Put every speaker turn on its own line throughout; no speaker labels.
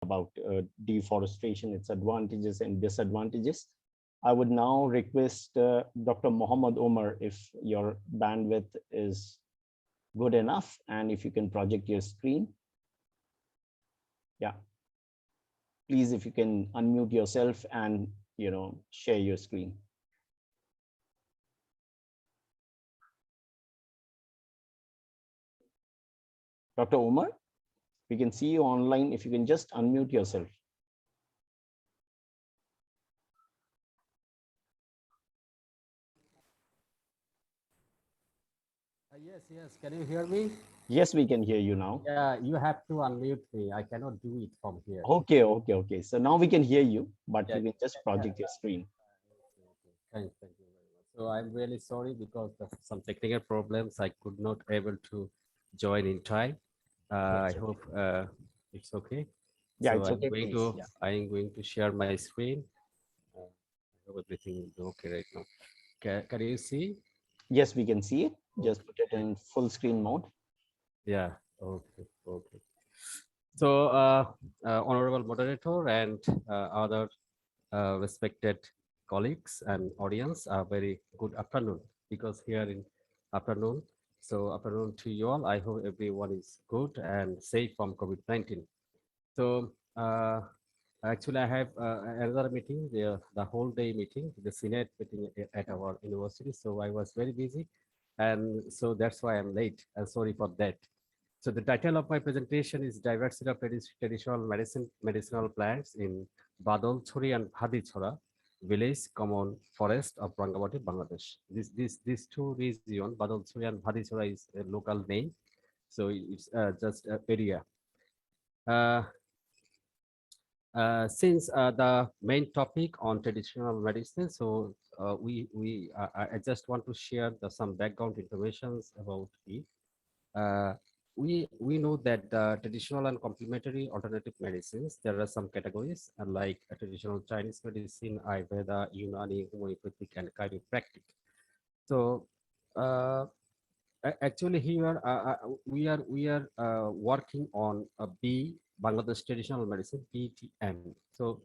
about deforestation, its advantages and disadvantages. I would now request Dr. Mohammed Omar if your bandwidth is good enough and if you can project your screen. Yeah, please, if you can unmute yourself and share your screen. Dr. Omar, we can see you online. If you can just unmute yourself.
Yes. Can you hear me?
Yes, we can hear you now.
Yeah, you have to unmute me. I cannot do it from here.
Okay. So now we can hear you, but
Yeah.
you can just project your screen.
Thank you very much. So I'm really sorry because of some technical problems. I could not able to join in time. I
That's
hope
okay.
it's okay.
Yeah,
So
it's okay, please. Yeah.
I'm going to share my screen. I hope everything is okay right now. Can you see?
Yes, we can see it. Just put it
Okay.
in full screen mode.
Yeah. Okay. So, honorable moderator and other respected colleagues and audience, a very good afternoon, because here in afternoon. So afternoon to you all. I hope everyone is good and safe from COVID-19. So actually I have another meeting, the whole day meeting, the Senate meeting at our university. So I was very busy, and so that's why I'm late, and sorry for that. So the title of my presentation is Diversity of Traditional Medicinal Plants in Badolchori and Bhadichora Village Common Forest of Rangabati, Bangladesh. These two regions, Badolchori and Bhadichora, is a local name. So it's just an area. Uh, since the main topic on traditional medicine, so I just want to share some background information about it. Uh, we know that traditional and complementary alternative medicines, there are some categories like traditional Chinese medicine, Ayurveda, Unani, homeopathic, and chiropractic. So actually here we are working on a B, Bangladesh traditional medicine, BTM. So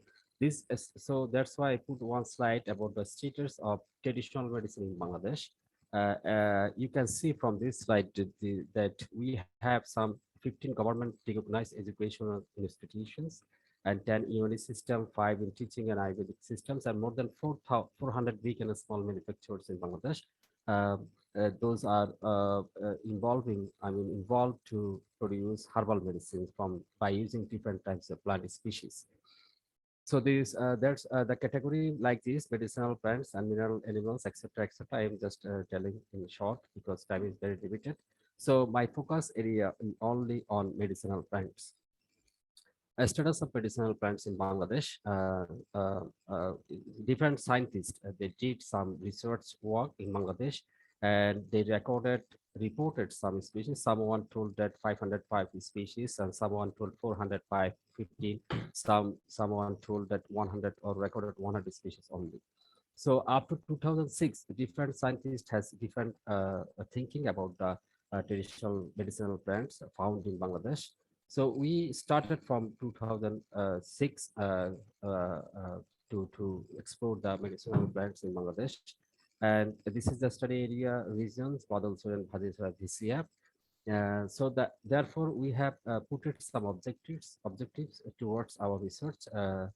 so that's why I put one slide about the status of traditional medicine in Bangladesh. You can see from this slide that we have some 15 government recognized educational institutions and 10 UNI system, 5 in teaching and Ayurvedic systems, and more than 400 big and small manufacturers in Bangladesh. Those are involved to produce herbal medicines from by using different types of plant species. So there's the category like this: medicinal plants and mineral animals, etc., etc. I am just telling in short because time is very limited. So my focus area is only on medicinal plants. A status of medicinal plants in Bangladesh. Different scientists they did some research work in Bangladesh, and they reported some species. Someone told that 505 species, and someone told 405, 15. Someone told that 100 or recorded 100 species only. So after 2006, different scientists has different thinking about the traditional medicinal plants found in Bangladesh. So we started from 2006 to explore the medicinal plants in Bangladesh. And this is the study area regions, Badalsur and Bhadiswara VCF. So that therefore we have put it some objectives towards our research, to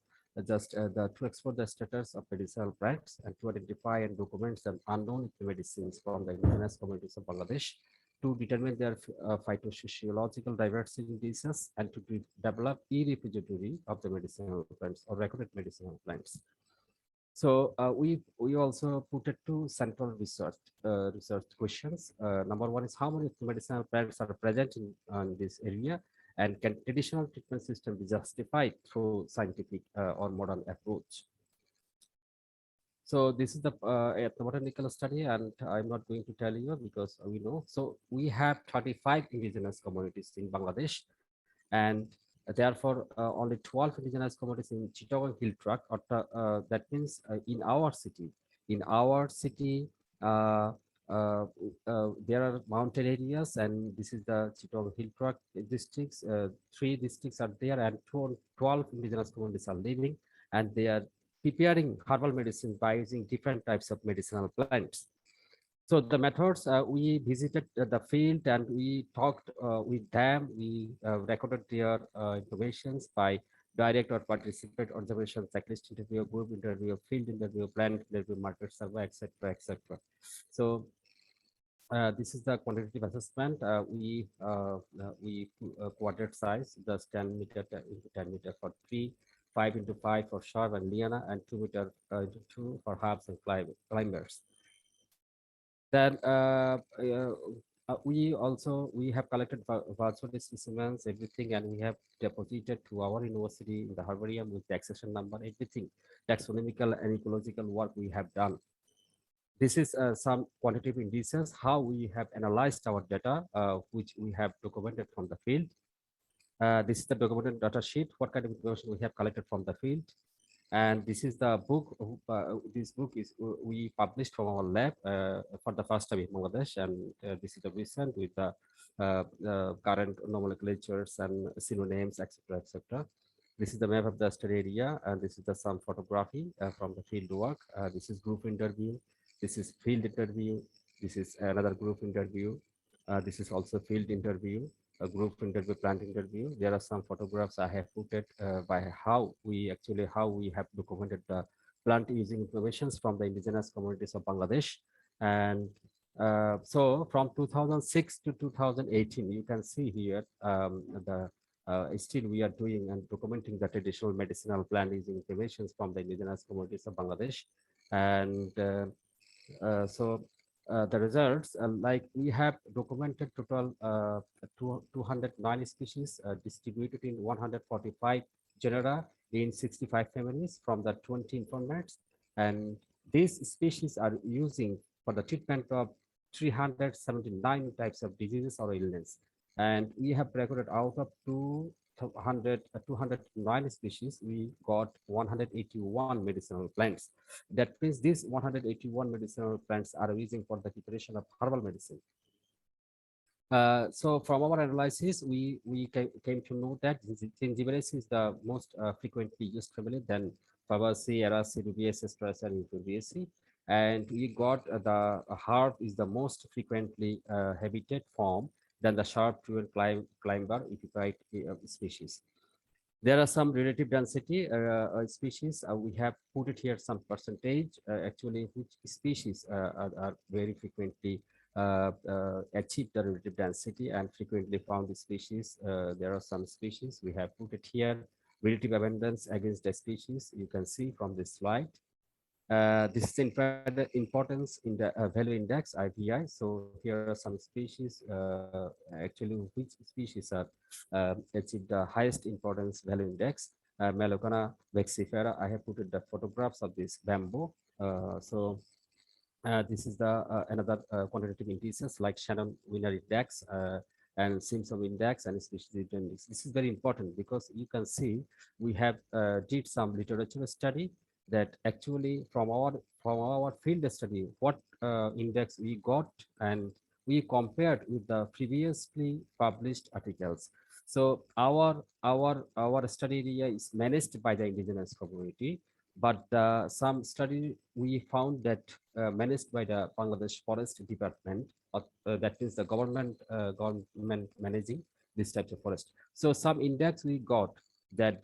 explore the status of medicinal plants and to identify and document some unknown medicines from the indigenous communities of Bangladesh, to determine their phytosociological diversity indices, and to develop e-repository of the medicinal plants or recorded medicinal plants. So we also put it to central research questions. Number one is how many medicinal plants are present in this area, and can traditional treatment system be justified through scientific or modern approach? So this is the ethnobotanical study, and I'm not going to tell you because we know. So we have 35 indigenous communities in Bangladesh, and therefore only 12 indigenous communities in Chittagong Hill Tract. That means in our city, uh, there are mountain areas, and this is the Chittagong Hill Tract districts. 3 districts are there, and 12 indigenous communities are living, and they are preparing herbal medicine by using different types of medicinal plants. So the methods, we visited the field and we talked with them. We recorded their informations by direct or participate observation, checklist interview, group interview, field interview, plant interview, market survey, etc., etc. So this is the quantitative assessment. We quadrant size, just 10 meter into 10 meter for tree, 5 into 5 for shrub and liana, and 2 meter into 2 for herbs and climbers. Then we have collected virtual specimens, everything, and we have deposited to our university in the herbarium with the accession number, everything, taxonomical and ecological work we have done. This is some quantitative indices, how we have analyzed our data, which we have documented from the field. This is the documented data sheet, what kind of information we have collected from the field. And this is the book. This book is we published from our lab for the first time in Bangladesh, and this is the recent with the current nomenclatures and synonyms, etc., etc. This is the map of the study area, and this is the some photography from the field work. This is group interview. This is field interview. This is another group interview. This is also field interview, a group interview, plant interview. There are some photographs I have put it by how we have documented the plant using informations from the indigenous communities of Bangladesh. And so from 2006 to 2018, you can see here still we are doing and documenting the traditional medicinal plant using informations from the indigenous communities of Bangladesh. And the results, like we have documented total 209 species distributed in 145 genera in 65 families from the 20 informates, and these species are using for the treatment of 379 types of diseases or illness, and we have recorded out of 209 species, we got 181 medicinal plants. That means these 181 medicinal plants are using for the preparation of herbal medicine. So from our analysis, we came to know that gingivitis is the most frequently used family, then Fabaceae, Araceae, Rubiaceae, Strauss, and Rubiaceae. And we got the herb is the most frequently habitat form than the sharp-truant climber epiphyte species. There are some relative density species. We have put it here some percentage, actually which species are very frequently achieve the relative density and frequently found species. There are some species we have put it here, relative abundance against the species. You can see from this slide. This is the importance in the value index IVI. So here are some species, actually which species are achieve the highest importance value index. Melocona vexifera. I have put the photographs of this bamboo. This is the another quantitative indices like Shannon-Wiener index and Simpson index and species index. This is very important because you can see we have did some literature study that actually from our field study, what index we got, and we compared with the previously published articles. So our study area is managed by the indigenous community, but some study we found that managed by the Bangladesh Forest Department, that is the government managing this type of forest. So some index we got that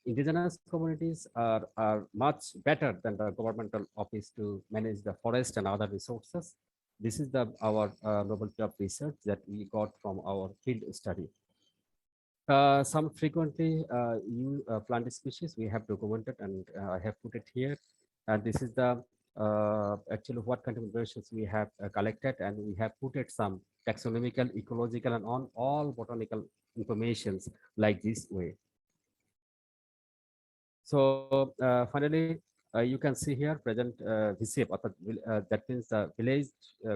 indigenous communities are much better than the governmental office to manage the forest and other resources. This is our novelty of research that we got from our field study. Some frequently used plant species we have documented, and I have put it here. And this is the actually what kind of informations we have collected, and we have put it some taxonomical, ecological, and on all botanical informations like this way. So finally, you can see here present VCF, that means the village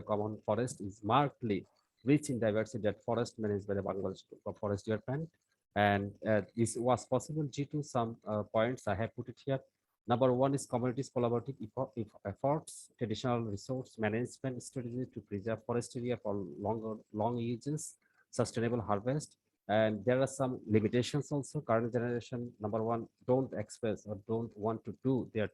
common forest is markedly rich in diversity that forest managed by the Bangladesh Forest Department. And this was possible due to some points I have put it here. Number one is communities collaborative efforts, traditional resource management strategy to preserve forest area for long uses, sustainable harvest. And there are some limitations also. Current generation, number one, don't express or don't want to do their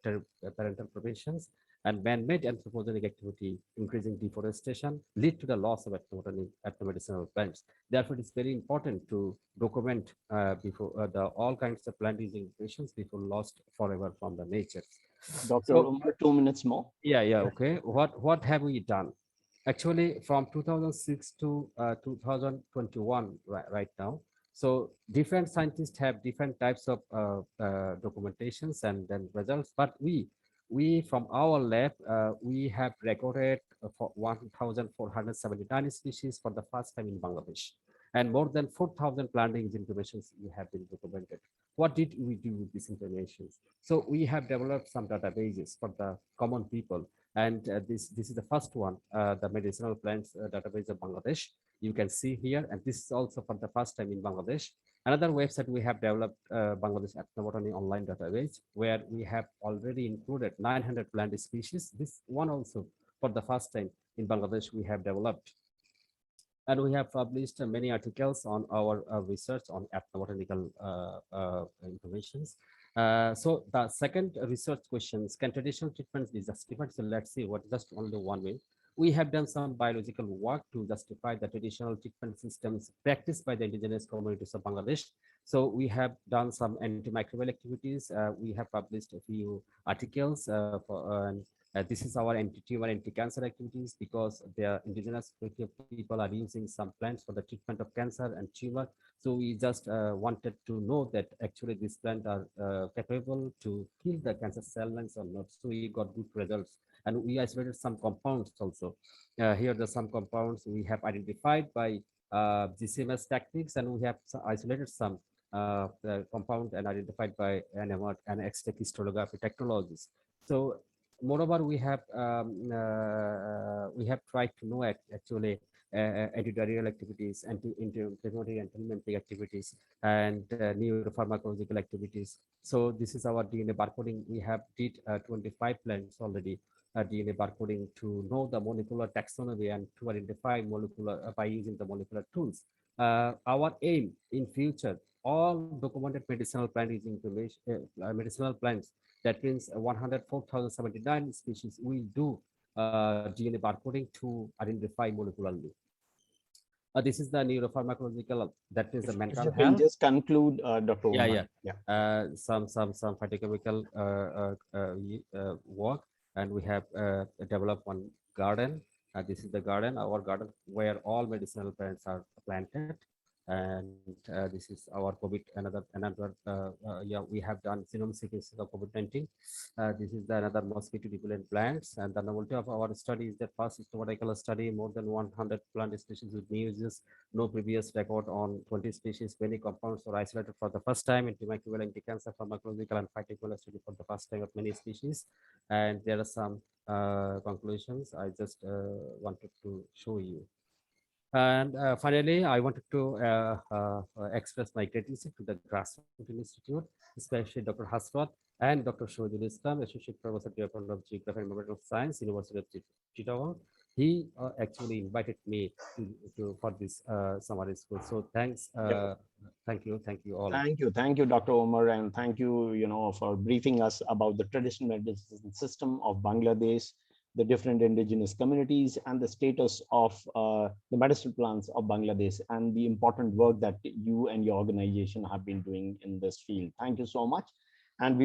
parental provisions, and man-made anthropogenic activity, increasing deforestation, lead to the loss of ethnomedicinal plants. Therefore, it's very important to document before the all kinds of plant using patients before lost forever from the nature.
Dr.
So
Umar, 2 minutes more.
yeah, okay. What have we done? Actually, from 2006 to 2021, right now. So different scientists have different types of documentations and then results. But we from our lab, we have recorded for 1,479 species for the first time in Bangladesh, and more than 4,000 plantings informations we have been documented. What did we do with this information? So we have developed some databases for the common people, and this is the first one, the medicinal plants database of Bangladesh. You can see here, and this is also for the first time in Bangladesh. Another website we have developed, Bangladesh Ethnobotany online database, where we have already included 900 plant species. This one also for the first time in Bangladesh we have developed. And we have published many articles on our research on ethnobotanical informations. So the second research questions, can traditional treatments be justified? So let's see what just only one way. We have done some biological work to justify the traditional treatment systems practiced by the indigenous communities of Bangladesh. So we have done some antimicrobial activities. We have published a few articles this is our anti-tumor, anti-cancer activities, because the indigenous people are using some plants for the treatment of cancer and tumor. So we just wanted to know that actually these plants are capable to kill the cancer cell lines or not. So we got good results, and we isolated some compounds also. Here are some compounds we have identified by GCMS techniques, and we have isolated some compound and identified by NMR and X-ray crystallography technologies. So moreover, we have tried to know actually editorial activities, anti-inflammatory and implementing activities, and neuropharmacological activities. So this is our DNA barcoding. We have did 25 plants already, DNA barcoding, to know the molecular taxonomy and to identify molecular by using the molecular tools. Our aim in future, all documented medicinal plant using information, medicinal plants, that means 104,079 species will do DNA barcoding to identify molecularly. This is the neuropharmacological, that is the
If
mental
you can
health.
just conclude, Dr.
Yeah,
Umar.
some phytochemical work, and we have developed one garden. This is the garden, our garden, where all medicinal plants are planted. And this is our COVID, yeah, we have done genome sequencing of COVID-19. This is the another mosquito repellent plants, and the novelty of our study is that first systematical study, more than 100 plant species with new uses, no previous record on 20 species. Many compounds were isolated for the first time, antimicrobial, anti-cancer, pharmacological, and phytochemical study for the first time of many species. And there are some conclusions I just wanted to show you. And finally, I wanted to express my gratitude to the Grassroots Institute, especially Dr. Hasrat and Dr. Shahidul Islam, Associate Professor, Department of Geography and Environmental Science, University of Chittagong. He actually invited me for this summer school. So thanks, thank you all.
Thank you, Dr. Umar, and thank you, for briefing us about the traditional medicine system of Bangladesh, the different indigenous communities, and the status of the medicinal plants of Bangladesh, and the important work that you and your organization have been doing in this field. Thank you so much. And we